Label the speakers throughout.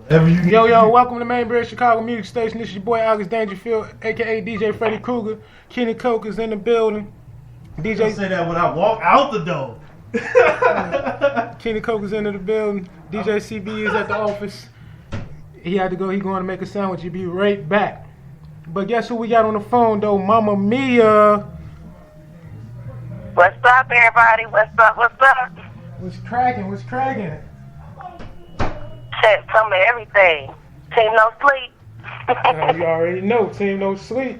Speaker 1: Yo, welcome to Mainbridge Chicago Music Station. This is your boy August Dangerfield, aka DJ Freddy Krueger. Kenny Coke is in the building.
Speaker 2: DJ say that when I walk out the door.
Speaker 1: Kenny Coke is into the building. DJ CB is at the office. He had to go. He going to make a sandwich. He'll be right back. But guess who we got on the phone though? Mama Mia.
Speaker 3: What's up, everybody? What's up?
Speaker 1: What's cracking?
Speaker 3: Shit, some of everything. Team No Sleep.
Speaker 1: You already know. Team No Sleep.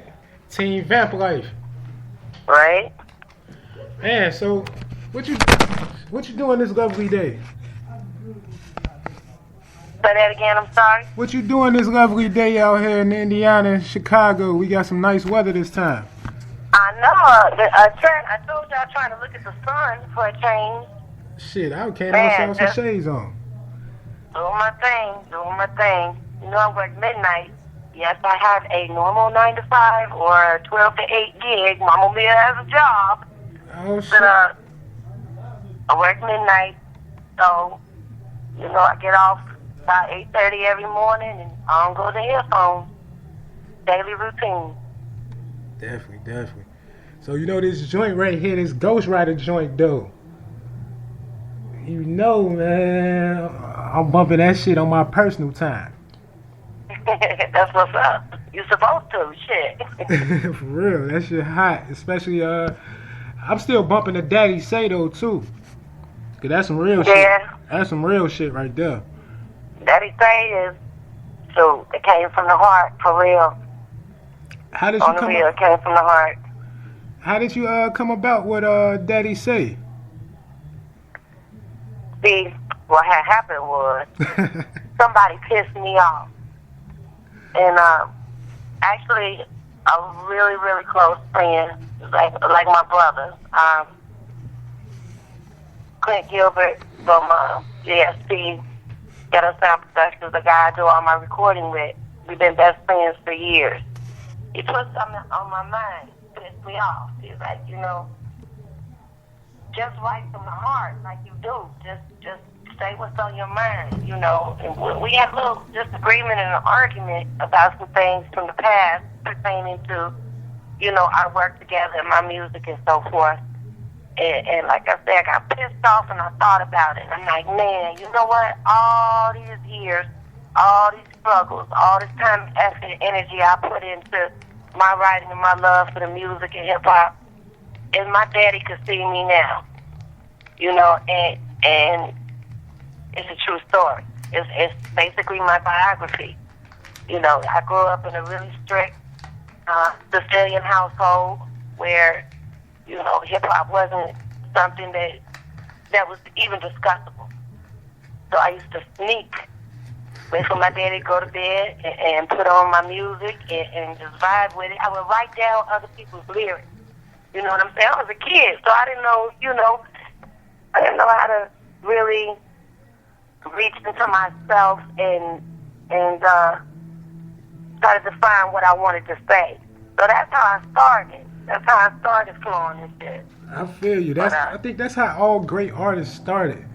Speaker 1: Team Vamp Life.
Speaker 3: Right?
Speaker 1: Man, so what you doing this lovely day?
Speaker 3: Say that again, I'm sorry?
Speaker 1: What you doing this lovely day out here in Indiana and Chicago? We got some nice weather this time.
Speaker 3: I know. I told y'all trying to look at the sun for a change.
Speaker 1: Shit, I came outside with some shades on.
Speaker 3: Doing my thing. You know, I work midnight. Yes, I have a normal 9 to 5 or a 12 to 8 gig. Mama Mia has a job.
Speaker 1: Oh, shit.
Speaker 3: But, I work midnight, so, you know, I get off about 8:30 every morning, and I don't go to earphones. Daily routine.
Speaker 1: Definitely. So, you know this joint right here, this Ghost Rider joint, though. You know, man, I'm bumping that shit on my personal time.
Speaker 3: That's what's up. You supposed to, shit.
Speaker 1: For real, that shit hot. Especially, I'm still bumping the Daddy Say, though, too. Cause that's some real shit. That's some real shit right there.
Speaker 3: Daddy Say is, so it came from the heart, for real.
Speaker 1: How did you come?
Speaker 3: It came from the heart.
Speaker 1: How did you come about with Daddy Say?
Speaker 3: See, what had happened was somebody pissed me off, and actually a really, really close friend, like my brother, Clint Gilbert from GSP, Ghetto Sound Productions, the guy I do all my recording with. We've been best friends for years. He put something on my mind, pissed me off. He's like, you know, just write from the heart like you do. Just say what's on your mind, you know. And we had a little disagreement and an argument about some things from the past pertaining to, you know, our work together and my music and so forth. And like I said, I got pissed off and I thought about it. I'm like, man, you know what? All these years, all these struggles, all this time, effort, and energy I put into my writing and my love for the music and hip-hop, and my daddy could see me now, you know, and it's a true story. It's basically my biography. You know, I grew up in a really strict Sicilian household where, you know, hip-hop wasn't something that was even discussable. So I used to sneak, wait for my daddy to go to bed and put on my music and just vibe with it. I would write down other people's lyrics. You know what I'm saying? I was a kid, so I didn't know, you know, I didn't know how to really reach into myself and try to define what I wanted to say. So that's how I started. That's how I started flowing and shit.
Speaker 1: I feel you. I think that's how all great artists started.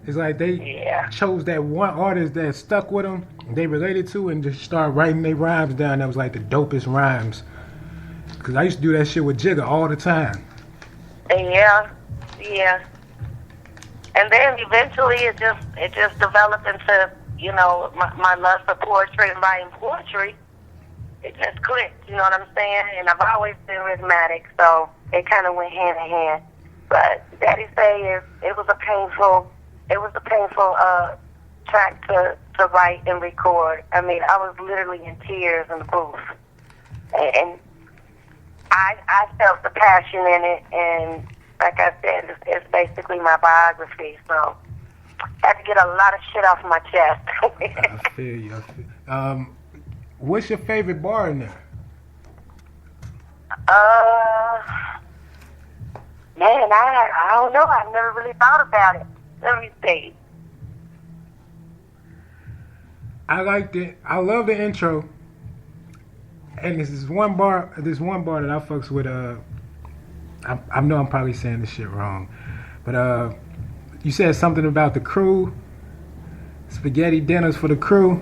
Speaker 1: It's like they chose that one artist that stuck with them, they related to, and just started writing their rhymes down. That was like the dopest rhymes. Because I used to do that shit with Jigga all the time.
Speaker 3: Yeah. And then eventually it just developed into, you know, my love for poetry and writing poetry. It just clicked, you know what I'm saying? And I've always been rhythmic, so it kind of went hand in hand. But Daddy Say it was a painful track to write and record. I mean, I was literally in tears in the booth, and I felt the passion in it. And like I said, it's basically my biography. So I had to get a lot of shit off my chest.
Speaker 1: I feel you. What's your favorite bar in there?
Speaker 3: Man, I don't know. I've never really thought about it. Let me see.
Speaker 1: I liked it. I love the intro. And this one bar that I fucks with. I know I'm probably saying this shit wrong, but you said something about the crew. spaghetti dinners for the crew.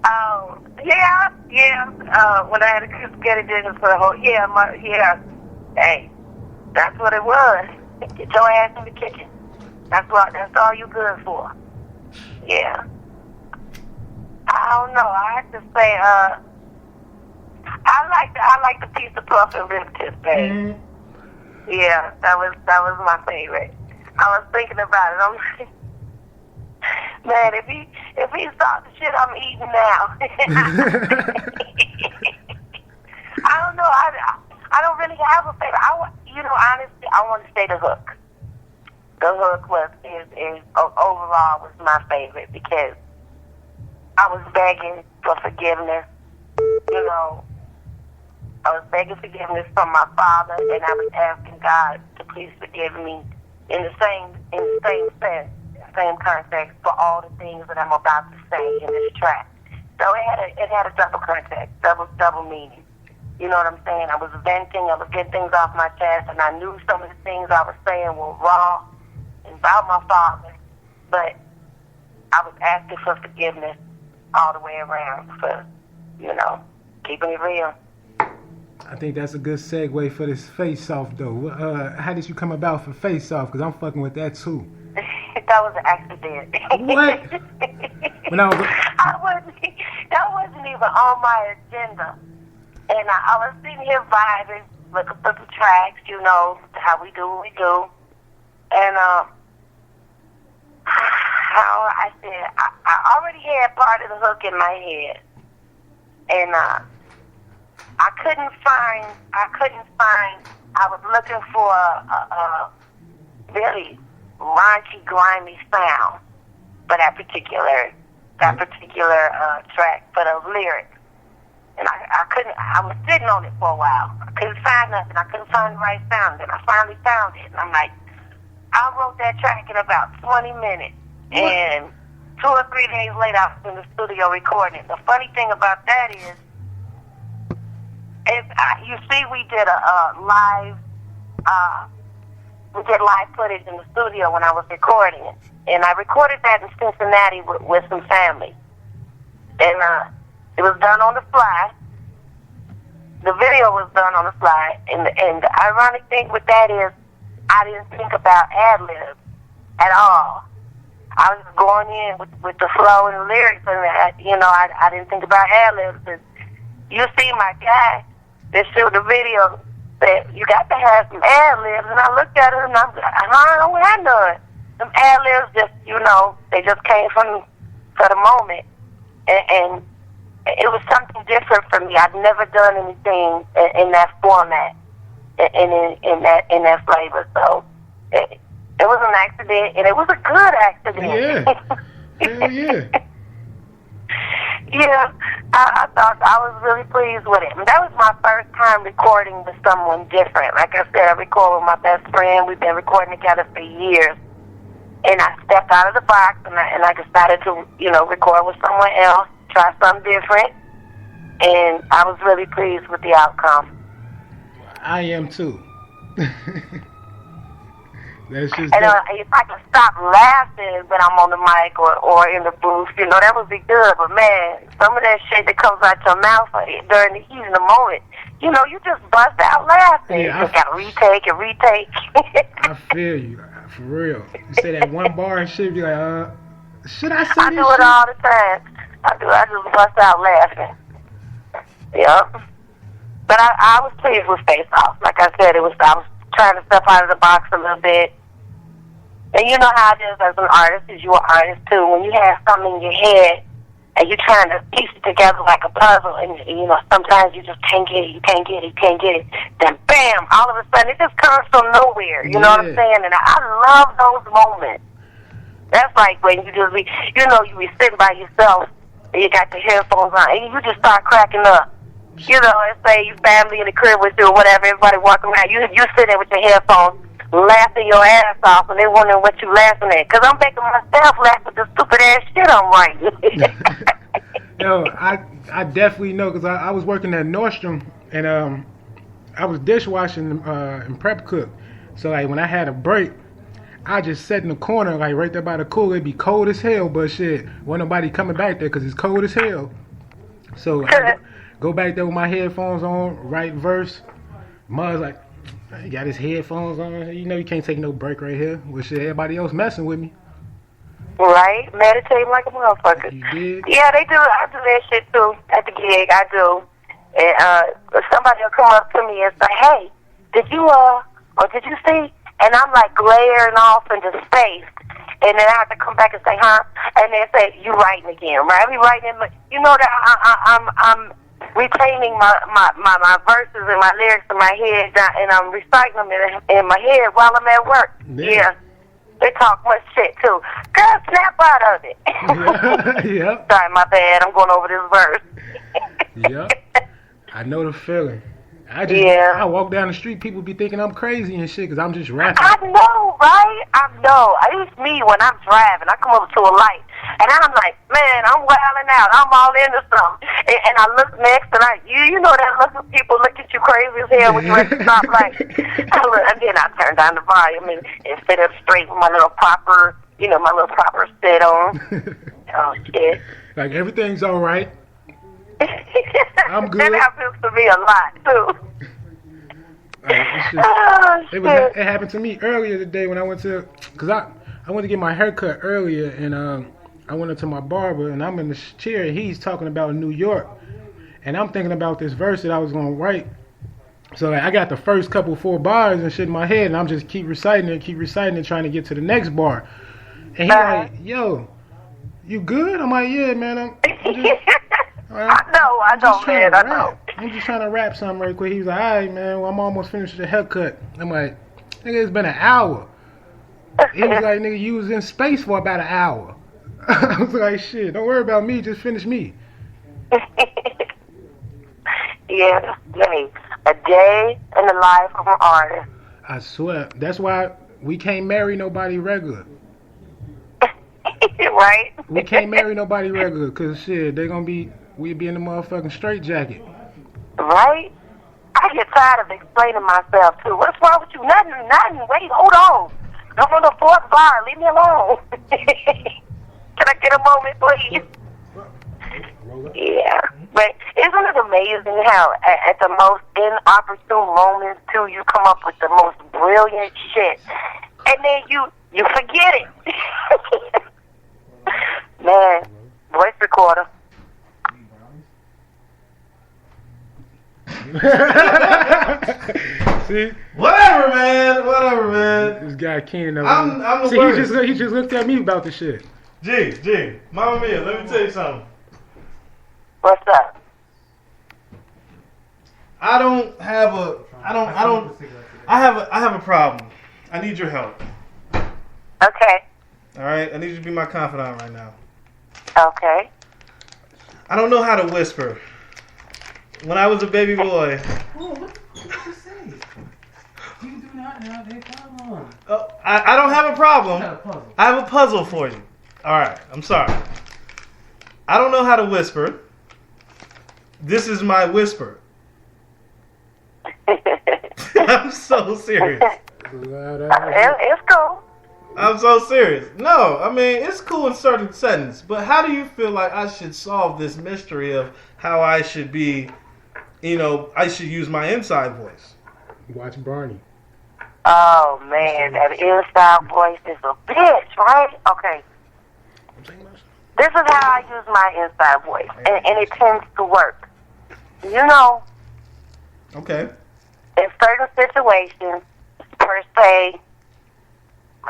Speaker 3: Oh, yeah. When I had a spaghetti dinners for the whole, hey, that's what it was. Get your ass in the kitchen. That's all you good for. Yeah. I don't know. I have to say, I like the pizza puff and rib tips, babe. Mm-hmm. Yeah, that was my favorite. I was thinking about it. I'm like, man, if he saw the shit I'm eating now, I don't know. I don't really have a favorite. Honestly, I want to say the hook. The hook is overall was my favorite because I was begging for forgiveness. I was begging forgiveness from my father, and I was asking God to please forgive me in the same sense, same context for all the things that I'm about to say in this track. So it had a double context, double meaning. You know what I'm saying? I was venting, I was getting things off my chest, and I knew some of the things I was saying were raw and about my father, but I was asking for forgiveness all the way around for, keeping it real.
Speaker 1: I think that's a good segue for this face-off, though. How did you come about for face-off? Because I'm fucking with that, too.
Speaker 3: That was an accident.
Speaker 1: What?
Speaker 3: That wasn't even on my agenda. And I was sitting here vibing, looking for the tracks, how we do what we do. And how I said, I already had part of the hook in my head. And I couldn't find, I was looking for a really raunchy, grimy sound for that particular track, for those lyrics. And I was sitting on it for a while. I couldn't find nothing. I couldn't find the right sound. And I finally found it. And I'm like, I wrote that track in about 20 minutes. What? And 2 or 3 days later, I was in the studio recording it. The funny thing about that is, you see, we did live footage in the studio when I was recording it. And I recorded that in Cincinnati with some family. And it was done on the fly. The video was done on the fly. And the ironic thing with that is I didn't think about ad-libs at all. I was just going in with the flow and the lyrics. And, I didn't think about ad-libs. And you see my guy that showed the video said, you got to have some ad-libs. And I looked at her and I'm like, I don't have none. Some ad-libs just, they just came for the moment. And it was something different for me. I'd never done anything in that format, in that flavor. So it was an accident, and it was a good accident.
Speaker 1: Yeah. Hell yeah.
Speaker 3: Yeah, I thought I was really pleased with it. And that was my first time recording with someone different. Like I said, I record with my best friend. We've been recording together for years. And I stepped out of the box, and I decided to, record with someone else, try something different. And I was really pleased with the outcome.
Speaker 1: I am too. That's just.
Speaker 3: And if I can stop laughing when I'm on the mic or in the booth, that would be good. But man, some of that shit that comes out your mouth during the heat of the moment, you just bust out laughing. Yeah, you gotta retake and retake.
Speaker 1: I feel you, for real. You say that one bar and shit, be like, should I say this?
Speaker 3: I do it all the time. I just bust out laughing. Yep. But I was pleased with Face Off. Like I said, I was trying to step out of the box a little bit. And you know how it is as an artist, as you're an artist too. When you have something in your head and you're trying to piece it together like a puzzle, and sometimes you just can't get it, you can't get it. Then bam, all of a sudden it just comes from nowhere. You know what I'm saying? And I love those moments. That's like when you just be, you be sitting by yourself and you got your headphones on and you just start cracking up. Let's say your family in the crib with you or whatever, everybody walking around, you sit there with your headphones, laughing your ass off, and they wondering what you laughing at. Because I'm making myself laugh at the stupid ass shit I'm writing.
Speaker 1: Yo, I definitely know, because I was working at Nordstrom, and I was dishwashing and prep cook. So like when I had a break, I just sat in the corner, like right there by the cooler. It'd be cold as hell, but shit, wasn't nobody coming back there because it's cold as hell. So I go back there with my headphones on, write verse. Mud's like, he got his headphones on. You know you can't take no break right here. Well, shit, everybody else messing with me.
Speaker 3: Right? Meditating like a motherfucker.
Speaker 1: You did?
Speaker 3: Yeah, they do. I do that shit too at the gig. I do. And somebody will come up to me and say, hey, did you see? And I'm like glaring off into space. And then I have to come back and say, huh? And they say, you writing again, right? I be writing, you know that I'm retaining my verses and my lyrics in my head, and I'm reciting them in my head while I'm at work. Yeah. They talk much shit too. Girl, snap out of it.
Speaker 1: Yep.
Speaker 3: Sorry, my bad. I'm going over this verse.
Speaker 1: Yep. I know the feeling. I walk down the street, people be thinking I'm crazy and shit because I'm just rapping.
Speaker 3: I know, right? I know. It's me when I'm driving. I come over to a light, and I'm like, man, I'm wilding out. I'm all into something. And I look next, and you know that look of people look at you crazy as hell when you're at the stoplight. And then I turn down the volume and sit up straight with my little proper sit on. Oh, shit.
Speaker 1: Like, everything's all right. I'm good.
Speaker 3: That happens to me a lot too.
Speaker 1: It happened to me earlier today when I went to, cause I went to get my hair cut earlier, and I went up to my barber, and I'm in the chair, and he's talking about New York, and I'm thinking about this verse that I was gonna write. So like, I got the first couple 4 bars and shit in my head, and I'm just keep reciting it, trying to get to the next bar. And he's like, "Yo, you good?" I'm like, "Yeah, man. I'm just."
Speaker 3: I know, man. I know.
Speaker 1: I'm just trying to rap something right quick. He was like, all right, man, well, I'm almost finished with the haircut. I'm like, nigga, it's been an hour. He was like, nigga, you was in space for about an hour. I was like, shit, don't worry about me, just finish me.
Speaker 3: Yeah, a day in the life of an artist.
Speaker 1: I swear. That's why we can't marry nobody regular.
Speaker 3: Right?
Speaker 1: We can't marry nobody regular, because shit, we'd be in the motherfucking straitjacket.
Speaker 3: Right? I get tired of explaining myself, too. What's wrong with you? Nothing. Wait, hold on. I'm on the 4th bar. Leave me alone. Can I get a moment, please? Yeah. But isn't it amazing how at the most inopportune moments, too, you come up with the most brilliant shit. And then you forget it. Man, voice recorder.
Speaker 1: See?
Speaker 2: Whatever, man.
Speaker 1: This guy Keenan.
Speaker 2: I'm the
Speaker 1: See,
Speaker 2: worst.
Speaker 1: he just looked at me about the shit.
Speaker 2: G, Mama Mia, let me tell you something.
Speaker 3: What's up?
Speaker 2: I have a problem. I need your help.
Speaker 3: Okay.
Speaker 2: All right, I need you to be my confidant right now.
Speaker 3: Okay.
Speaker 2: I don't know how to whisper. When I was a baby boy.
Speaker 4: Oh, what you say? You do not have a problem.
Speaker 2: I don't have a problem.
Speaker 4: I have a puzzle.
Speaker 2: I have a puzzle for you. All right, I'm sorry. I don't know how to whisper. This is my whisper. I'm so serious.
Speaker 3: It's cool.
Speaker 2: I'm so serious. No, I mean, it's cool in certain settings, but how do you feel like I should solve this mystery of how I should be, I should use my inside voice?
Speaker 1: Watch Barney.
Speaker 3: Oh, man, that inside voice is a bitch, right? Okay. This is how I use my inside voice, and it tends to work.
Speaker 2: Okay.
Speaker 3: In certain situations, per se,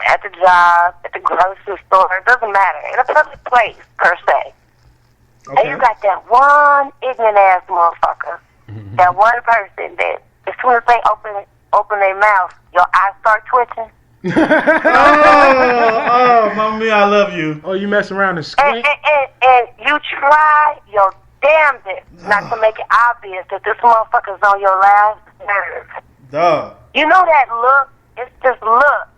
Speaker 3: at the job, at the grocery store, it doesn't matter. In a public place, per se.
Speaker 2: Okay.
Speaker 3: And you got that one ignorant-ass motherfucker, that one person that as soon as they open their mouth, your eyes start twitching.
Speaker 2: oh, Mama Mia, I love you.
Speaker 1: Oh, you mess around and squint?
Speaker 3: And you try your damnedest not to make it obvious that this motherfucker's on your last nerve.
Speaker 2: Duh.
Speaker 3: You know that look? It's just look.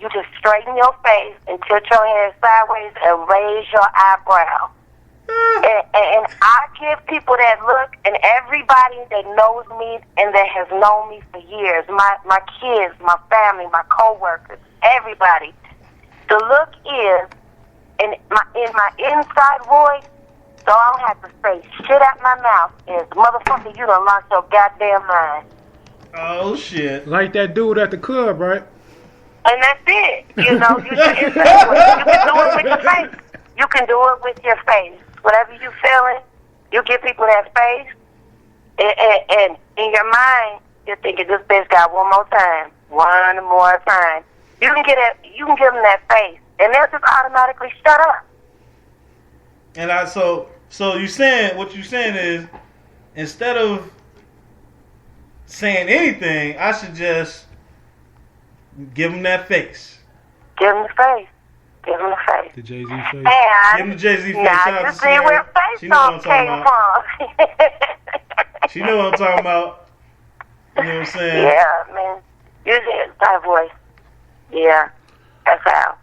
Speaker 3: You just straighten your face and tilt your head sideways and raise your eyebrow. And I give people that look, and everybody that knows me and that has known me for years, my kids, my family, my coworkers, everybody. The look is in my inside voice, so I don't have to say shit out my mouth. Is motherfucker, you done lost your goddamn mind.
Speaker 2: Oh shit!
Speaker 1: Like that dude at the club, right?
Speaker 3: And that's it. You know, you can do it with your face. You can do it with your face. Whatever you feeling, you give people that face, and in your mind, you're thinking this bitch got one more time. You can give them that face, and they'll just automatically shut up.
Speaker 2: And so what you're saying is, instead of saying anything, I should just give them that face.
Speaker 3: Give them the face. Give them the face.
Speaker 1: The Jay-Z face.
Speaker 3: And
Speaker 2: give them the Jay-Z face.
Speaker 3: Now you see where face off came from.
Speaker 2: She know what I'm talking about. You know what I'm saying?
Speaker 3: Yeah, man. Use it inside voice. Yeah, that's how.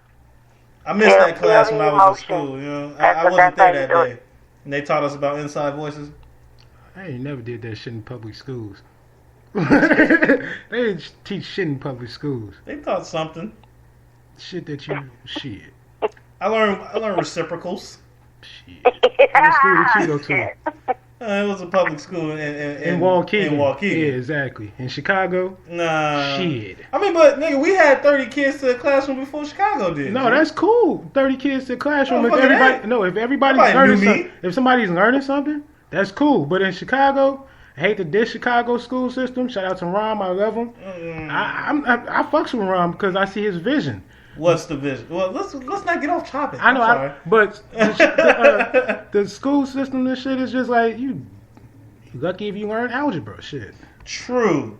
Speaker 2: I missed that class when I was in school. You know, I wasn't there that day, and they taught us about inside voices.
Speaker 1: I ain't never did that shit in public schools. They didn't teach shit in public schools.
Speaker 2: They taught something.
Speaker 1: Shit that you shit.
Speaker 2: I learned reciprocals.
Speaker 1: Shit. What school did you go to?
Speaker 2: It was a public school in
Speaker 1: Waukegan.
Speaker 2: In Waukegan.
Speaker 1: Yeah, exactly. In Chicago?
Speaker 2: Nah.
Speaker 1: Shit.
Speaker 2: I mean, but nigga, we had 30 kids to the classroom before Chicago did.
Speaker 1: No, that's cool. 30 kids to the classroom.
Speaker 2: Oh,
Speaker 1: If everybody's learning something, if somebody's learning something, that's cool. But in Chicago, I hate the diss Chicago school system. Shout out to Rom, I love him. I fucks with Rom because I see his vision.
Speaker 2: What's the vision? Well, let's not get off topic.
Speaker 1: I know, but the school system, this shit is just like you lucky if you learn algebra, shit.
Speaker 2: True.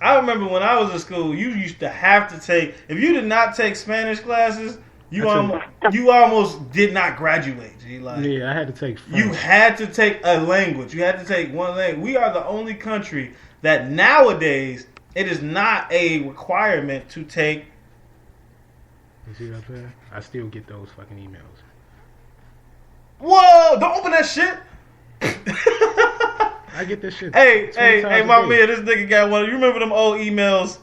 Speaker 2: I remember when I was in school, you used to have to take. If you did not take Spanish classes, you almost did not graduate. G. Like,
Speaker 1: yeah, I had to take French.
Speaker 2: You had to take a language. You had to take one language. We are the only country that nowadays it is not a requirement to take.
Speaker 1: You see what I'm saying? I still get those fucking emails.
Speaker 2: Whoa! Don't open that shit.
Speaker 1: I get this shit.
Speaker 2: Hey, my man, this nigga got one. You remember them old emails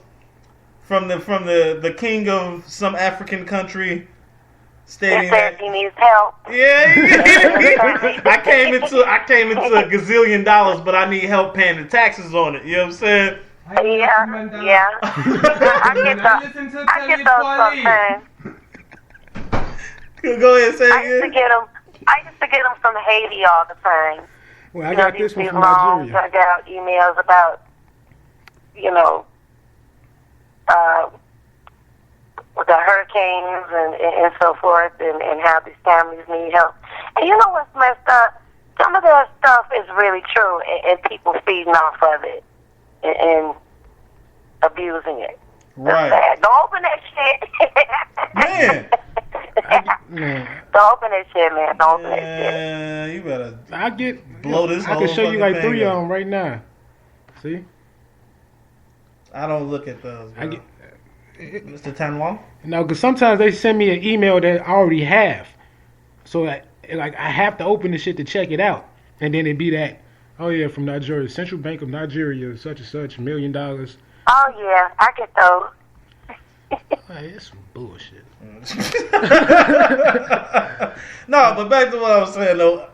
Speaker 2: from the king of some African country stating that
Speaker 3: he needs help.
Speaker 2: Yeah, I came into $1 gazillion, but I need help paying the taxes on it. You know what I'm saying?
Speaker 3: Yeah. I get those sometimes.
Speaker 2: Go ahead and say it again.
Speaker 3: I used to get them from Haiti all the time.
Speaker 1: Well, I got this one from Nigeria.
Speaker 3: I got emails about, with the hurricanes and so forth, and how these families need help. And you know what's messed up? Some of that stuff is really true, and people feeding off of it and abusing it.
Speaker 2: Right.
Speaker 3: Don't open that shit.
Speaker 2: Man.
Speaker 3: Don't open that shit, man. Don't open that shit.
Speaker 2: Yeah, you better
Speaker 1: blow
Speaker 2: this.
Speaker 1: I can show you like 3 of them right now. See?
Speaker 2: I don't look at those. Mr. Tanwong?
Speaker 1: No, because sometimes they send me an email that I already have. So, I have to open the shit to check it out. And then it'd be that, oh yeah, from Nigeria, Central Bank of Nigeria, such and such, $1 million.
Speaker 3: Oh yeah, I get those.
Speaker 1: Hey, it's some bullshit.
Speaker 2: No, but back to what I was saying though.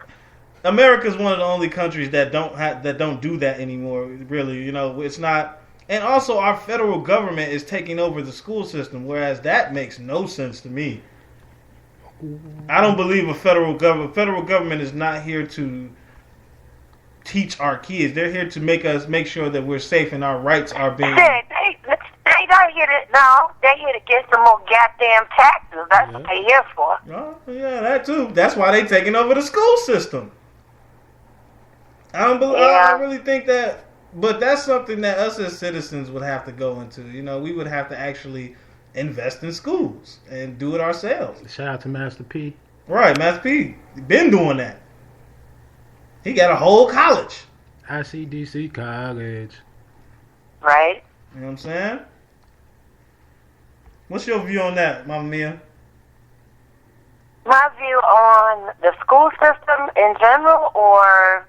Speaker 2: America's one of the only countries that don't do that anymore. Really, it's not. And also, our federal government is taking over the school system, whereas that makes no sense to me. I don't believe a federal government. Federal government is not here to teach our kids. They're here to make sure that we're safe and our rights are being.
Speaker 3: They not here to. No, they're here to get some more goddamn taxes. That's what they're here for.
Speaker 2: Oh, yeah, that too. That's why they taking over the school system. I don't believe. I really think that. But that's something that us as citizens would have to go into. We would have to actually invest in schools and do it ourselves.
Speaker 1: Shout out to Master P.
Speaker 2: Right, Master P. Been doing that. He got a whole college.
Speaker 1: ICDC college.
Speaker 3: Right.
Speaker 2: You know what I'm saying? What's your view on that, Mama Mia?
Speaker 3: My view on the school system in general, or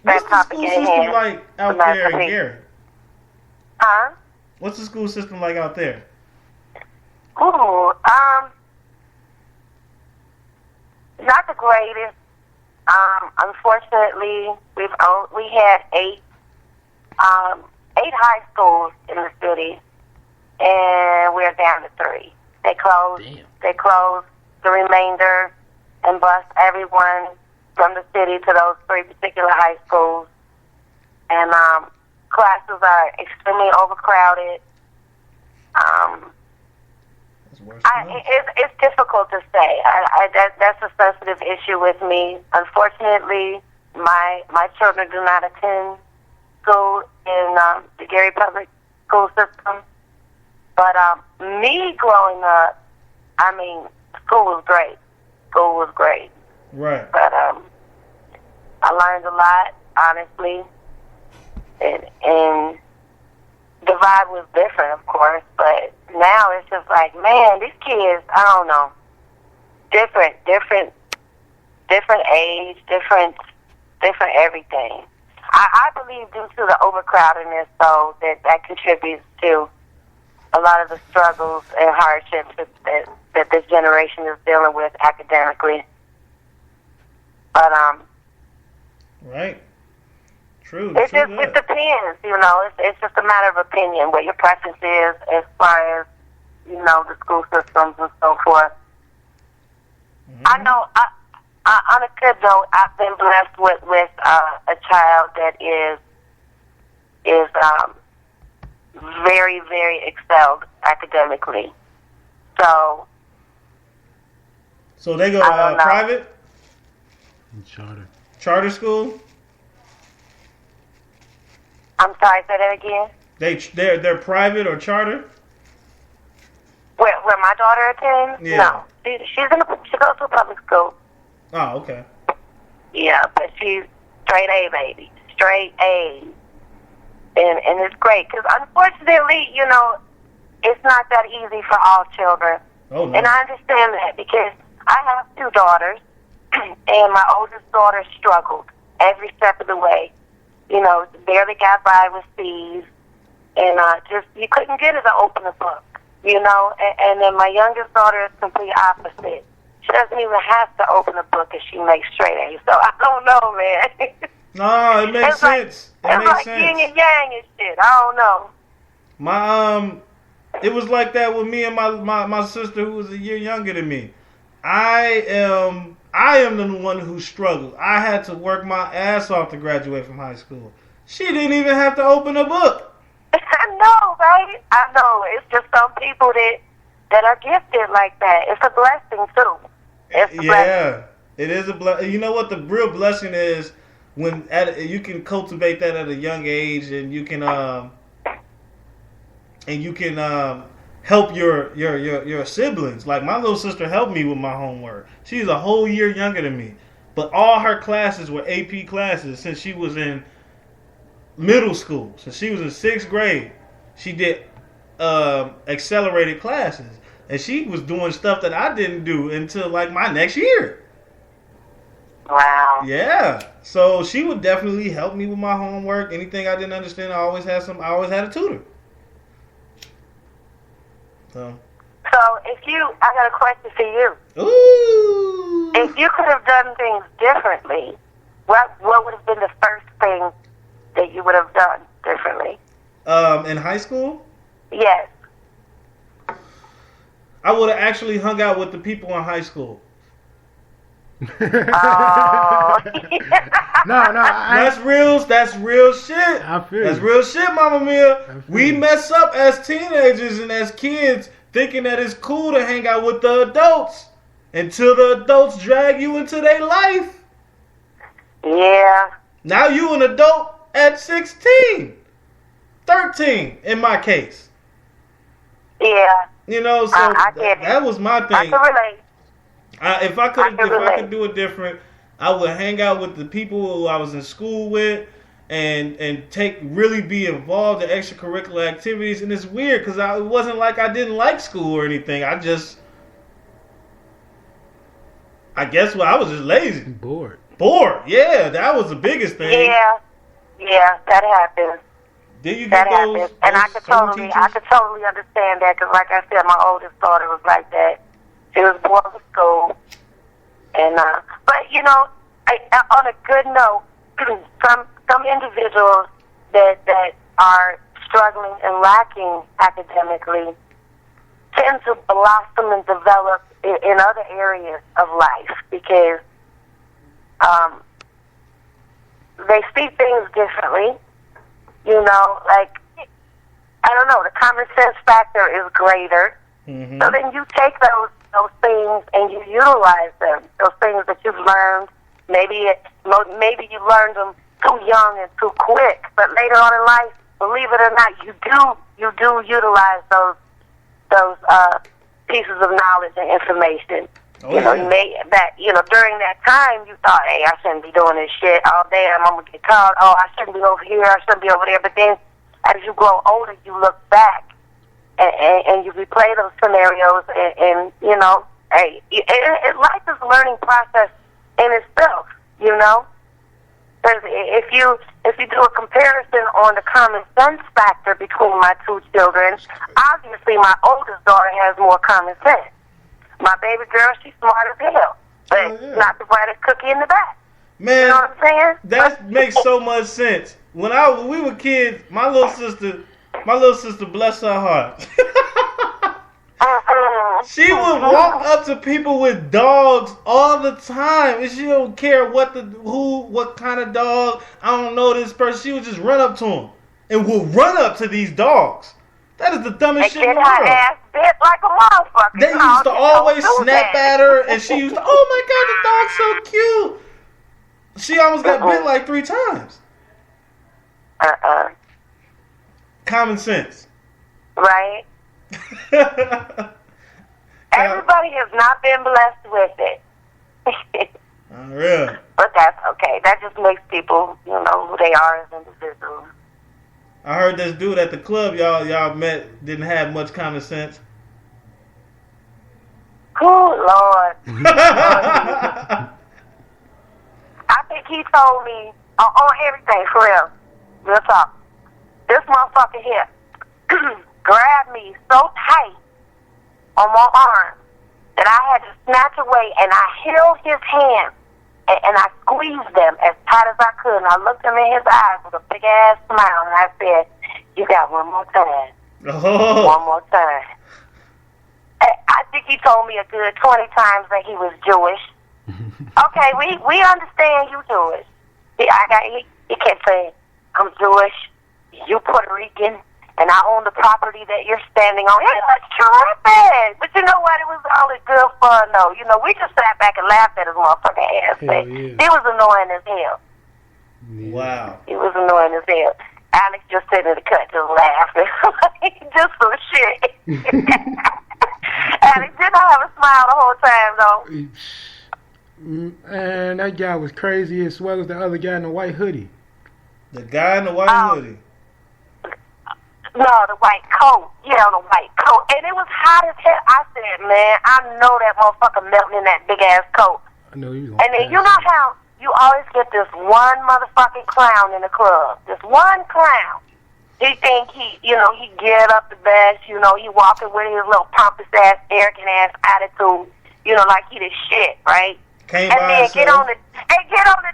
Speaker 2: what's the school system like out there in Gary?
Speaker 3: Huh?
Speaker 2: What's the school system like out there?
Speaker 3: Ooh, not the greatest. Unfortunately, we had eight high schools in the city, and we're down to 3. They closed.
Speaker 5: Damn.
Speaker 3: They closed the remainder and bused everyone from the city to those 3 particular high schools. And classes are extremely overcrowded.
Speaker 2: That's worse.
Speaker 3: It's difficult to say. That's a sensitive issue with me. Unfortunately, my children do not attend school in the Gary Public School System. But me growing up, I mean, school was great. School was great.
Speaker 2: Right.
Speaker 3: But I learned a lot, honestly. And the vibe was different, of course. But now it's just like, man, these kids, I don't know. Different age, different everything. I believe due to the overcrowdedness, though, that contributes to a lot of the struggles and hardships that this generation is dealing with academically. But
Speaker 2: right. True.
Speaker 3: It depends, you know. It's just a matter of opinion, what your preference is as far as, you know, the school systems and so forth. Mm-hmm. I know. On a good note, I've been blessed with a child that is very, very excelled academically. So
Speaker 2: they go private? Charter school?
Speaker 3: I'm sorry, say that again?
Speaker 2: They're private or charter?
Speaker 3: Where my daughter attends?
Speaker 2: Yeah.
Speaker 3: No. She goes to a public school.
Speaker 2: Oh, okay.
Speaker 3: Yeah, but she's straight A, baby. Straight A. And it's great, because unfortunately, you know, it's not that easy for all children.
Speaker 2: Oh, no.
Speaker 3: And I understand that, because I have 2 daughters, and my oldest daughter struggled every step of the way. You know, barely got by with C's, and just, you couldn't get her to open a book, you know. And then my youngest daughter is complete opposite. She doesn't even have to open a book if she makes straight A's. So I don't know, man.
Speaker 2: No, it makes sense.
Speaker 3: It makes sense. Yin and yang and shit. I don't know.
Speaker 2: It was like that with me and my sister, who was a year younger than me. I am the one who struggled. I had to work my ass off to graduate from high school. She didn't even have to open a book.
Speaker 3: I know, right? I know. It's just some people that are gifted like that. It's a blessing too.
Speaker 2: Yeah, it is a blessing. You know what the real blessing is? When you can cultivate that at a young age, and you can help your siblings. Like, my little sister helped me with my homework. She's a whole year younger than me, but all her classes were AP classes since she was in middle school. Since she was in 6th grade, she did accelerated classes, and she was doing stuff that I didn't do until like my next year.
Speaker 3: Wow.
Speaker 2: Yeah. So she would definitely help me with my homework. Anything I didn't understand, I always had a tutor. So I got a question for you. Ooh.
Speaker 3: If you could have done things differently, what would have been the first thing that you would have done differently?
Speaker 2: In high school?
Speaker 3: Yes.
Speaker 2: I would have actually hung out with the people in high school.
Speaker 3: Oh.
Speaker 1: No.
Speaker 2: That's real shit.
Speaker 1: I feel
Speaker 2: That's
Speaker 1: you.
Speaker 2: real shit, Mama Mia. We mess up as teenagers and as kids thinking that it's cool to hang out with the adults until the adults drag you into their life.
Speaker 3: Yeah.
Speaker 2: Now you an adult at 16. 13 in my case.
Speaker 3: Yeah.
Speaker 2: You know, so
Speaker 3: I get it.
Speaker 2: that was my thing.
Speaker 3: I can relate.
Speaker 2: If I could do it different, I would hang out with the people who I was in school with, and really be involved in extracurricular activities. And it's weird because it wasn't like I didn't like school or anything. I guess I was just lazy.
Speaker 1: Bored.
Speaker 2: Yeah, that was the biggest thing.
Speaker 3: Yeah, that happens.
Speaker 2: Did you
Speaker 3: that
Speaker 2: get
Speaker 3: happens,
Speaker 2: those
Speaker 3: and I could totally understand that because, like I said, my oldest daughter was like that. She was born to school, and but you know, on a good note, some individuals that are struggling and lacking academically tend to blossom and develop in other areas of life because they see things differently. You know, like, I don't know, the common sense factor is greater. Mm-hmm. So then you take those things and you utilize them. Those things that you've learned, maybe you learned them too young and too quick, but later on in life, believe it or not, you do utilize those pieces of knowledge and information. Oh, you know, during that time, you thought, hey, I shouldn't be doing this shit. Oh, damn, I'm going to get caught. Oh, I shouldn't be over here. I shouldn't be over there. But then, as you grow older, you look back and you replay those scenarios. And you know, hey, life is a learning process in itself, you know. If you do a comparison on the common sense factor between my two children, obviously my oldest daughter has more common sense. My baby girl, she's smart as hell, but not the brightest cookie in the back.
Speaker 2: Man,
Speaker 3: you know what I'm saying?
Speaker 2: That makes so much sense. When we were kids, my little sister, bless her heart. She would walk up to people with dogs all the time, and she don't care what kind of dog. I don't know this person. She would just run up to him and would run up to these dogs. That is the dumbest shit in the world. Her ass bit like a motherfucker. They used to always snap at her, and she used to, oh my God, the dog's so cute. She almost got bit like 3 times. Common sense.
Speaker 3: Right. Everybody has not been blessed with it.
Speaker 2: Unreal.
Speaker 3: But that's okay. That just makes people, you know, who they are as individuals.
Speaker 2: I heard this dude at the club y'all met didn't have much common sense.
Speaker 3: Oh, Lord. I think he told me on everything, for real. Real talk. This motherfucker here grabbed me so tight on my arm that I had to snatch away, and I held his hand and I squeezed them as tight as I could, and I looked him in his eyes with a big ass smile, and I said, "You got one more time." Oh. One more time. I think he told me a good 20 times that he was Jewish. Okay, we understand you Jewish. He kept saying, "I'm Jewish, you Puerto Rican, and I own the property that you're standing on." It was terrific. But you know what? It was all in good fun, though. You know, we just sat back and laughed at his motherfucking ass. Yeah. It was annoying as hell.
Speaker 2: Yeah. Wow.
Speaker 3: It was annoying as hell. Alex just sitting in the cut just laughing. Just some shit. Alex did not have a smile the whole time, though.
Speaker 1: Man, that guy was crazy as well as the other guy in the white hoodie.
Speaker 2: The guy in the white hoodie?
Speaker 3: No, the white coat. Yeah, the white coat. And it was hot as hell. I said, man, I know that motherfucker melting in that big-ass coat.
Speaker 1: I know you.
Speaker 3: And then you know how you always get this one motherfucking clown in the club. This one clown. He think he get up the best, he walking with his little pompous-ass, arrogant-ass attitude, like he the shit, right?
Speaker 2: Came
Speaker 3: and then get on the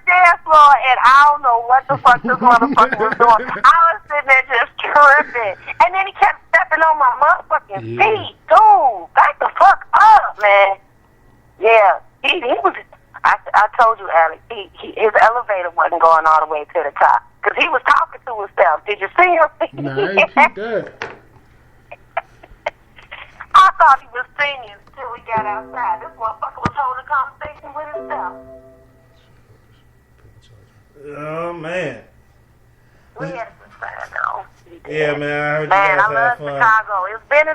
Speaker 3: dance floor, and I don't know what the fuck this motherfucker was doing. I was sitting there just tripping, and then he kept stepping on my motherfucking feet. Dude, back the fuck up, man. Yeah, he was. I told you, Alex, his elevator wasn't going all the way to the top because he was talking to himself. Did you see him?
Speaker 1: Nah, I ain't peeped that.
Speaker 3: I thought he was singing till we got outside. This motherfucker was holding a conversation with himself.
Speaker 2: Oh, man.
Speaker 3: We had a good time, though.
Speaker 2: Yeah, man, I heard you
Speaker 3: guys
Speaker 2: have fun.
Speaker 3: Man, I love Chicago. It's been a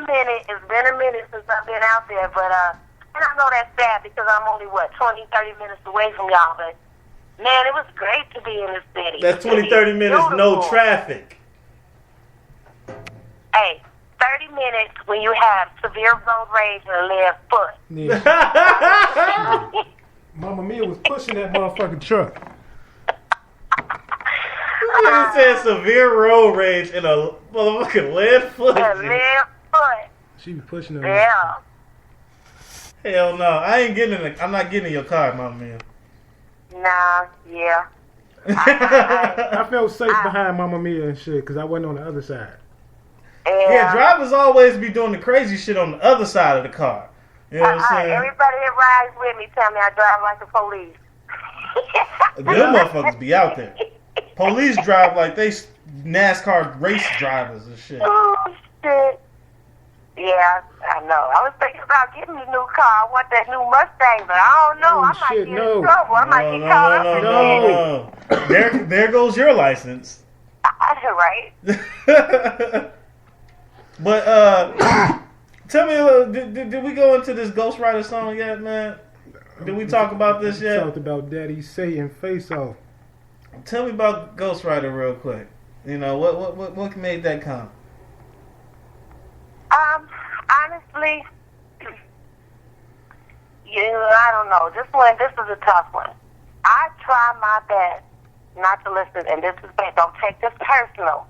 Speaker 3: minute since I've been out there, but, and I know that's sad because I'm only, 20, 30 minutes away from y'all, but, man, it was great to be in this city.
Speaker 2: That's 20, 30 minutes, no traffic.
Speaker 3: Hey. 30 minutes when you have severe road rage and left foot. Yeah.
Speaker 1: Mama Mia was pushing that motherfucking truck.
Speaker 2: nigga said severe road rage in a motherfucking lead foot.
Speaker 3: A lead foot.
Speaker 1: She be pushing her.
Speaker 3: Yeah.
Speaker 2: Hell no, I'm not getting in your car, Mama Mia.
Speaker 3: Nah, yeah.
Speaker 1: I felt safe behind Mama Mia and shit because I wasn't on the other side.
Speaker 2: Yeah, drivers always be doing the crazy shit on the other side of the car. You know what I'm saying?
Speaker 3: Everybody that rides with me tell me I drive like the police.
Speaker 2: Them motherfuckers be out there. Police drive like they NASCAR race drivers and shit.
Speaker 3: Oh, shit. Yeah, I know. I was thinking about getting a new car. I want that new Mustang, but I don't know. I might get in trouble. I might get caught up.
Speaker 2: No. There goes your license.
Speaker 3: Right.
Speaker 2: But tell me, did we go into this Ghost Rider song yet, man? Did we talk about this yet?
Speaker 1: We talked about Daddy Satan Face Off.
Speaker 2: Tell me about Ghost Rider real quick. You know what made that come?
Speaker 3: Honestly, I don't know. This is a tough one. I try my best not to listen, and this is bad. Don't take this personal.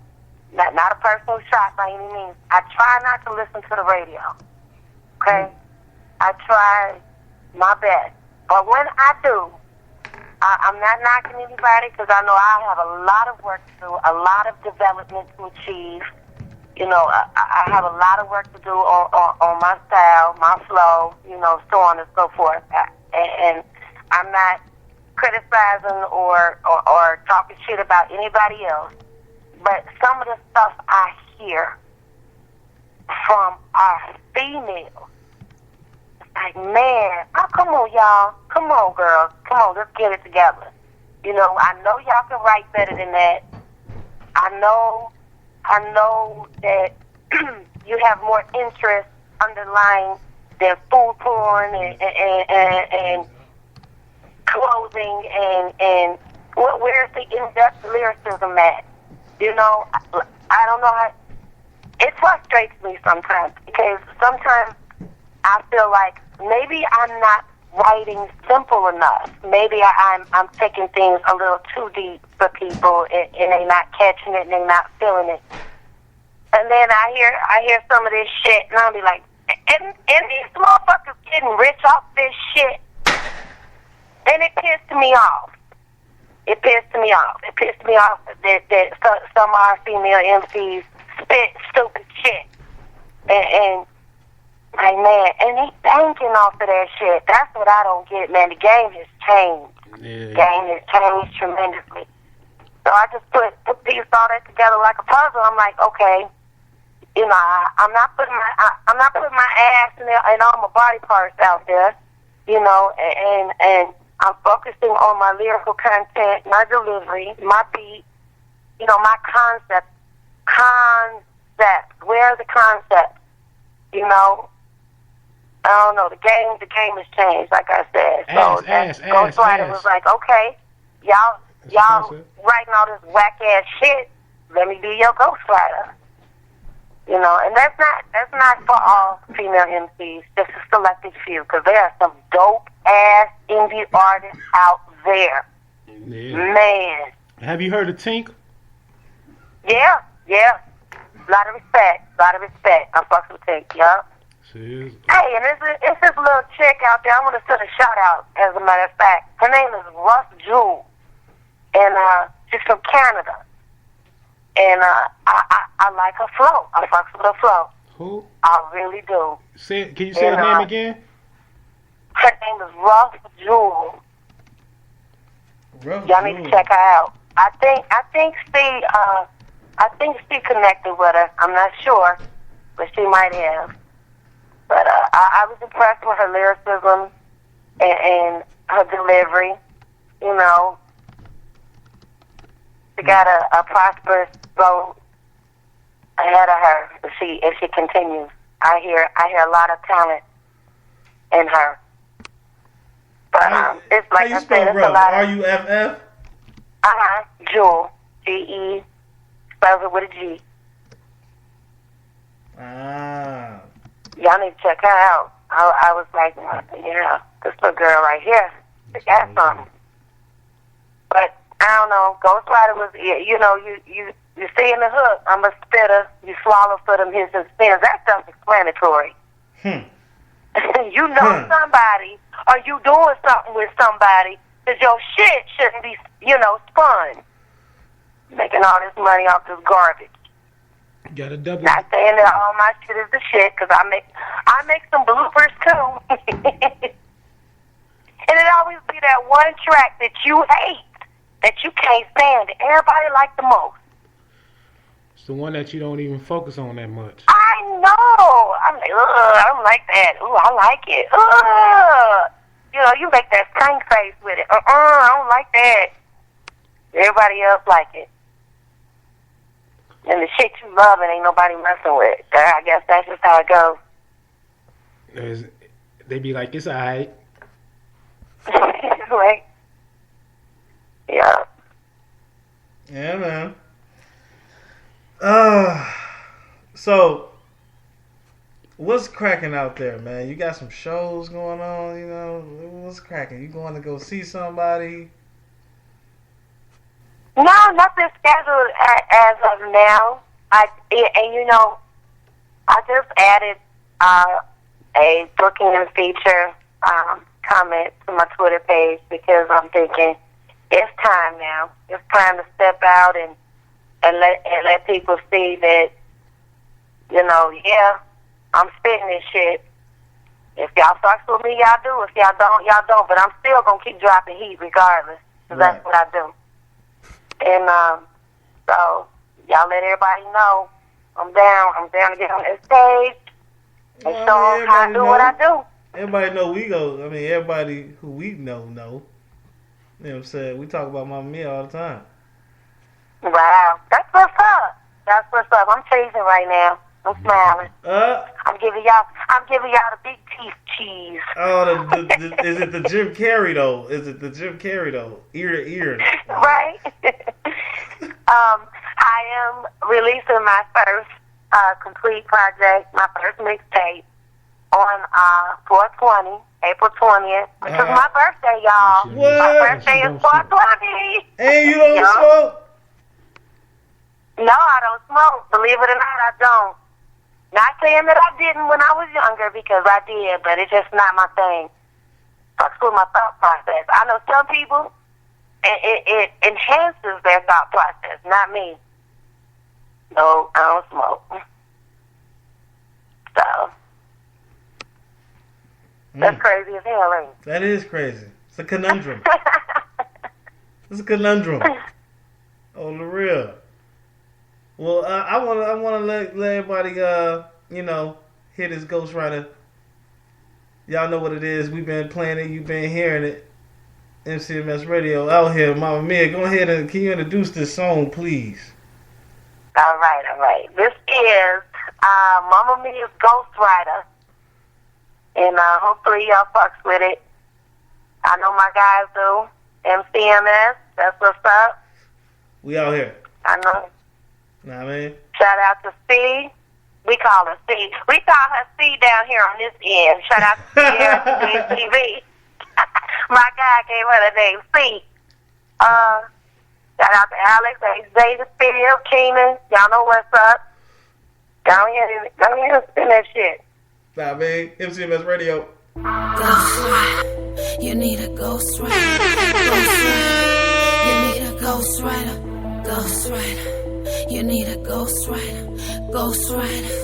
Speaker 3: Not a personal shot by any means. I try not to listen to the radio. Okay? I try my best. But when I do, I'm not knocking anybody because I know I have a lot of work to do, a lot of development to achieve. You know, I have a lot of work to do on my style, my flow, you know, so on and so forth. And I'm not criticizing or talking shit about anybody else. But some of the stuff I hear from our females, it's like, man, come on, y'all. Come on, girls. Come on, let's get it together. You know, I know y'all can write better than that. I know that you have more interest underlying than food porn and clothing and where's the in-depth lyricism at? You know, I don't know how. It frustrates me sometimes because sometimes I feel like maybe I'm not writing simple enough. Maybe I'm taking things a little too deep for people and they're not catching it and they're not feeling it. And then I hear some of this shit and I'll be like, and these motherfuckers getting rich off this shit. And it pissed me off. It pissed me off that some of our female MCs spit stupid shit. And like, man, and they banking off of that shit. That's what I don't get, man. The game has changed.
Speaker 1: Yeah.
Speaker 3: The game has changed tremendously. So I just pieced all that together like a puzzle. I'm like, okay, you know, I'm not putting my ass and all my body parts out there, you know, and I'm focusing on my lyrical content, my delivery, my beat, you know, my concept. Where are the concepts? You know, I don't know. The game has changed, like I said. So Ghost Rider was like, okay, y'all writing all this whack ass shit. Let me be your Ghost Rider. You know, and that's not for all female MCs. Just a selected few, because there are some dope ass indie artists out there.
Speaker 1: Yeah.
Speaker 3: Man.
Speaker 1: Have you heard of Tink?
Speaker 3: Yeah. A lot of respect. I'm fucking with Tink, yeah.
Speaker 1: She is.
Speaker 3: Hey, and it's this little chick out there. I want to send a shout out, as a matter of fact. Her name is Russ Jewell. And she's from Canada. And I like her flow. I fucks with her flow.
Speaker 1: Who?
Speaker 3: I really do.
Speaker 1: Can you say her name again?
Speaker 3: Her name is Russ Jewell. Y'all need to check her out. I think Steve connected with her. I'm not sure, but she might have. But I was impressed with her lyricism and her delivery. You know, she got a prosperous road ahead of her if she continues. I hear a lot of talent in her. But it's like I said, it's a lot of
Speaker 2: R-U-F-F?
Speaker 3: Jewel. G-E, spells it with a G.
Speaker 2: Ah.
Speaker 3: Y'all need to check her out. I was like, yeah, this little girl right here, she got something. But I don't know. Ghost Rider was, you know, you see in the hook, I'm a spitter, you swallow for them his and spins. That's self-explanatory. You know somebody, or you doing something with somebody, because your shit shouldn't be, you know, spun. Making all this money off this garbage.
Speaker 1: Got a double.
Speaker 3: Not saying that all my shit is the shit, because I make some bloopers too. And it always be that one track that you hate, that you can't stand, that everybody like the most.
Speaker 1: It's the one that you don't even focus on that much.
Speaker 3: I know. I'm like, I don't like that. Ooh, I like it. You know, you make that stank face with it. I don't like that. Everybody else like it. And the shit you love, it ain't nobody messing with. I guess that's just how it goes.
Speaker 1: They be like, it's alright.
Speaker 3: Right. Yeah.
Speaker 2: Yeah, man. So, what's cracking out there, man? You got some shows going on, you know? What's cracking? You going to go see somebody?
Speaker 3: No, nothing scheduled as of now. And you know, I just added a booking and feature comment to my Twitter page because I'm thinking it's time now. It's time to step out and let people see that, you know, yeah, I'm spitting this shit. If y'all fucks with me, y'all do. If y'all don't, y'all don't. But I'm still gonna keep dropping heat regardless, because that's what I do. And so y'all let everybody know I'm down. I'm down to get on that stage and show them how I do what I do.
Speaker 2: Everybody know we go. I mean, everybody who we know. You know what I'm saying? We talk about Mama Mia all the time.
Speaker 3: Wow, that's what's up. That's what's up. I'm chasing right now. I'm smiling. I'm giving y'all the big teeth cheese.
Speaker 2: Oh, is it the Jim Carrey though? Ear to ear.
Speaker 3: Right. I am releasing my first complete project, my first mixtape on 4/20, April 20th, which is my birthday, y'all.
Speaker 2: What?
Speaker 3: My birthday is 4/20.
Speaker 2: And you don't smoke?
Speaker 3: No, I don't smoke. Believe it or not, I don't. Not saying that I didn't when I was younger, because I did, but it's just not my thing. Fucks with my thought process. I know some people, it enhances their thought process, not me. No, I don't smoke. So, that's crazy as hell, ain't it?
Speaker 2: That is crazy. It's a conundrum. It's a conundrum. On the real. Well, I want to let everybody, you know, hear this Ghost Rider. Y'all know what it is. We've been playing it. You've been hearing it. MCMS Radio out here. Mama Mia, go ahead and can you introduce this song, please?
Speaker 3: All right. This is Mama Mia's Ghost Rider. And hopefully y'all fucks with it. I know my guys do. MCMS, that's what's up.
Speaker 2: We out here.
Speaker 3: I know.
Speaker 2: Know what I mean?
Speaker 3: Shout out to C. We call her C. We call her C down here on this end. Shout out to C here at TV. My guy gave her the name C. Shout out to Alex, Xavier, Phil, Keenan. Y'all know what's up. Go ahead and spin that shit.
Speaker 2: Nah, man. MCMS Radio.
Speaker 5: Ghost Rider. You need a Ghost Rider. Ghost Rider. You need a Ghost Rider. Ghost Rider. You need a Ghost Rider. Ghost Rider.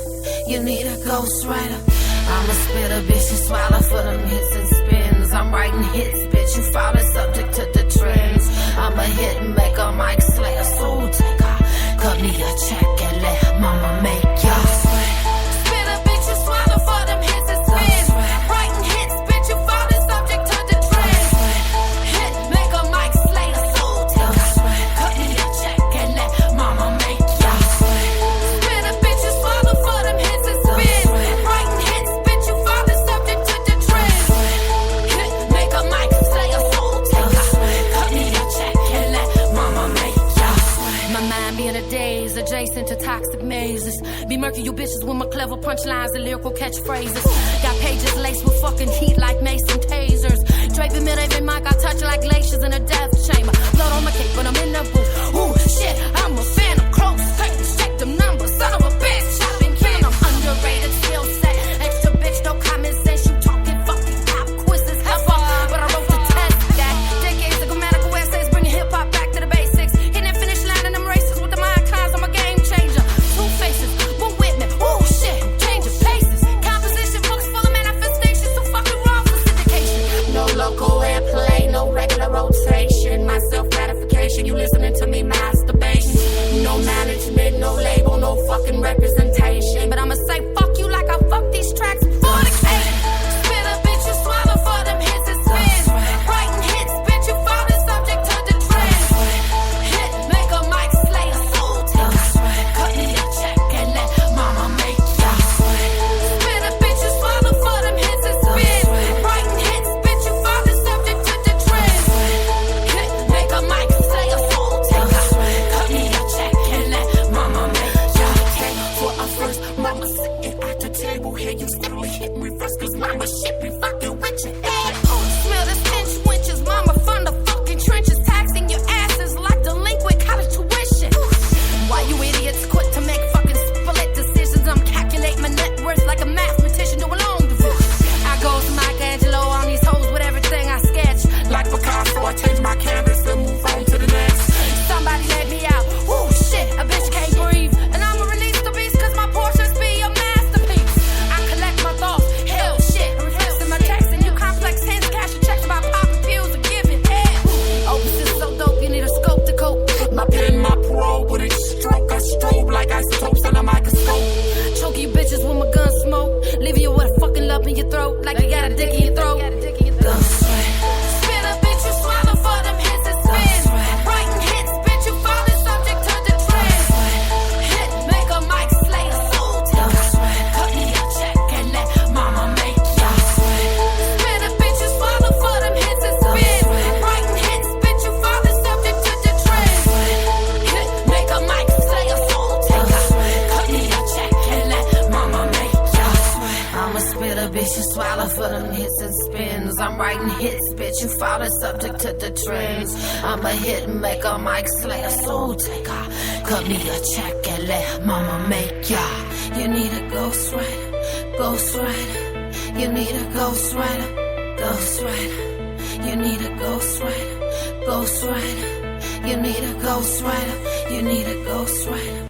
Speaker 5: You need a Ghost Rider. I'm a spitter, bitch, and swallow for them hits and spins. I'm writing hits, bitch, you follow subject to the trends. I'm a hit maker, Mike Slayer, soul taker. Cut me a check and let mama make y'all sweat. Spitter, bitch, you swallow for them hits and spins. Writing hits, bitch, you follow subject to the trends. Hit maker, Mike Slayer, soul taker. Cut me a check and let mama make y'all sweat. Spitter, bitch, you swallow for them hits and spins. Writing hits, bitch, you follow subject to the trends. Hit maker, Mike Slayer, soul taker. Cut me a check and let mama make y'all sweat. My mind be in a daze, adjacent to toxic mazes. Be murking you bitches with my clever punchlines and lyrical catchphrases. Got pages laced with fucking heat like Mason tasers. Draping middle every mic, I touch like glaciers in a death chamber. Blood on my cape when I'm in the booth. Ooh, shit, I'm a fan of close things. Check them numbers, son of a bitch. I've been killing, I'm underrated skill set. Extra bitch, no common sense. You talking fucking pop quizzes, heifer. But I wrote the test that decades of grammatical essays, bringing hip hop back to the basics. Hitting the finish line in them races with the mind clowns. I'm a game changer. Two faces, one with me. Ooh, shit, I'm changing paces. Composition books full of manifestation. So fucking wrong for syndication. No local airplay, no regular rotation. My self gratification, you listening to me masturbation. No management, no label, no fucking representation. But I'ma say fuck you like I fuck these tracks for the cake. Spit a bitch, you swallow for them hits and spins. Writing hits, bitch, you found it subject to the trends. Hit, make a mic slay a soul taker. Cut me a check and let mama make ya. Spit a bitch, you swallow for them hits and spins. Writing hits, bitch, you found it subject to the trends. Hit, make a mic slay a soul taker. Cut me a check and let mama make ya. For a first, mama sitting at the table. Here you still hitting reverse, cause mama shit be fucking with your head. Smell the stench winches, mama from the fucking trenches. Taxing your asses like delinquent college tuition. Why you idiots quick to make fucking split decisions? I'm calculating my net worth like a mathematician doing long division. I go to Michelangelo on these hoes with everything I sketch. Like Picasso, I change my canvas and move on to the next. Somebody let me out. Ooh, shit, a bitch can't breathe. And I'ma release the beast cause my portions be a masterpiece. I collect my thoughts, hell shit. Reflecting my text and you complex hints. Cash your checks about popping pills and giving head. Opus is so dope, you need a scope to cope. My pen, my parole, with each stroke I strobe like isotopes on a microscope. Choke you bitches with my gun smoke. Leave you with a fucking lump in your throat. Like you got a dick in your throat. Spit a bitch, you swallow for them hits and spins. Writing hits, bitch, you found it subject to the trends. Hit, make a mic slay a soul taker. Cut me a check and let mama make ya. Spit a bitch, you swallow for them hits and spins. Writing hits, bitch, you found it subject to the trends. Hit, make a mic slay a soul taker. Cut me a check and let mama make ya. I'ma spit a bitch, you swallow for them hits and spins. I'm writing hits, bitch, you found it subject to the trends. I'ma hit and make a mic slay a soul taker. Cut me a check and let mama make ya. You need a ghostwriter, ghostwriter. You need a ghostwriter, ghostwriter. You need a ghostwriter, ghostwriter. You need a ghostwriter, you need a ghostwriter.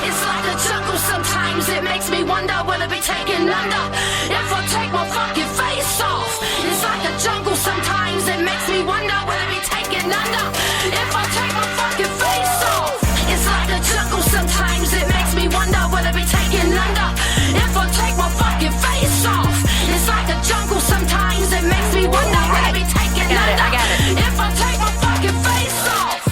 Speaker 5: It's like a jungle sometimes, it makes me wonder, will it be taken under if I take my fucking face off? It's like a jungle sometimes, it makes me wonder, will it be taken under if I take my fucking face off? It's like a jungle sometimes, it makes me wonder, will it be taken under if I take my fucking face off? It's like a jungle sometimes, it makes me wonder, will it be taken under if I take my fucking face off?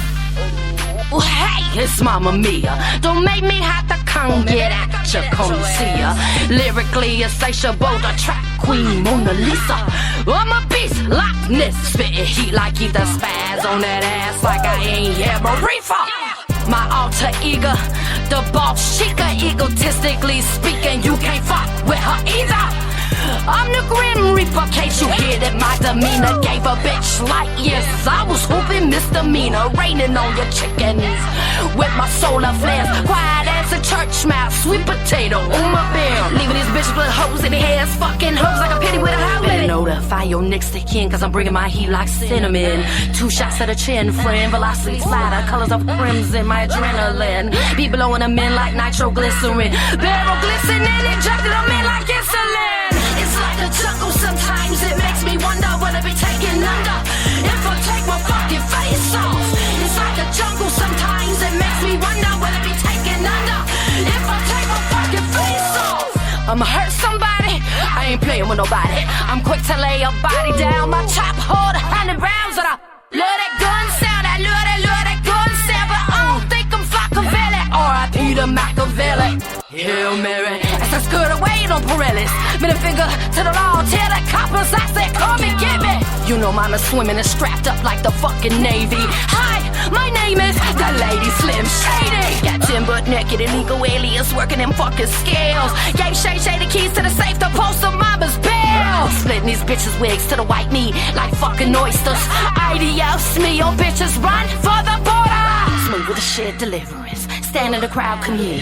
Speaker 5: Well, hey, it's Mama Mia. Don't make me have to come get at ya, come see ya. Lyrically insatiable, the track queen Mona Lisa. I'm a beast, Loch Ness, spitting heat like either spaz on that ass like I ain't here, but reefer. My alter ego, the boss chica, egotistically speaking, you can't fuck with her either. I'm the Grim Reaper, can't you hear that my demeanor gave a bitch light years? I was whooping misdemeanor, raining on your chickens with my solar flares, quiet as a church mouse, sweet potato on my bear. Leaving these bitches with hoes in their hairs, fucking hoes like a penny with a hot lid. Notify your next to kin, cause I'm bringing my heat like cinnamon. 2 shots to the chin, friend, velocity slider, colors of crimson, my adrenaline. Be blowing them in like nitroglycerin, barrel glistening, injected them in like insulin. It's like a jungle sometimes, it makes me wonder, will it be taken under if I take my fucking face off? It's like a jungle sometimes, it makes me wonder, will it be taken under if I take my fucking face off? I'ma hurt somebody, I ain't playing with nobody. I'm quick to lay a body down, my chop hold 100 rounds and I love that gun sound, I love that gun sound, but I don't think I'm Machiavelli, R.I.P. to Machiavelli. Hail Mary, as I skirt away ain't no Pirellis. Middle finger to the law, tell the coppers I said, come and get me. You know mama's swimming and strapped up like the fucking Navy. Hi, my name is the Lady Slim Shady. Got 10 butt naked illegal aliens working them fucking scales. Gave Shay the keys to the safe to post some mama's bail. Splitting these bitches' wigs to the white meat like fucking oysters. Adios, me, your bitches run for the border. Smooth with the shit deliverance. Stand in the crowd commute.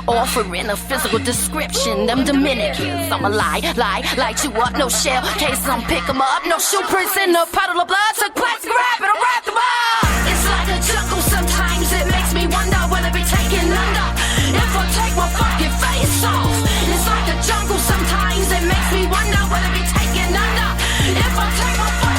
Speaker 5: Offering a physical description. Them Dominicans. I'ma lie, light you up. No shell case, I'm pick 'em up. No shoe prints in a puddle of blood. So let's grab it, I'll wrap them up. It's like a jungle sometimes. It makes me wonder will it be taken under if I take my fucking face off. It's like a jungle sometimes. It makes me wonder will it be taken under if I take my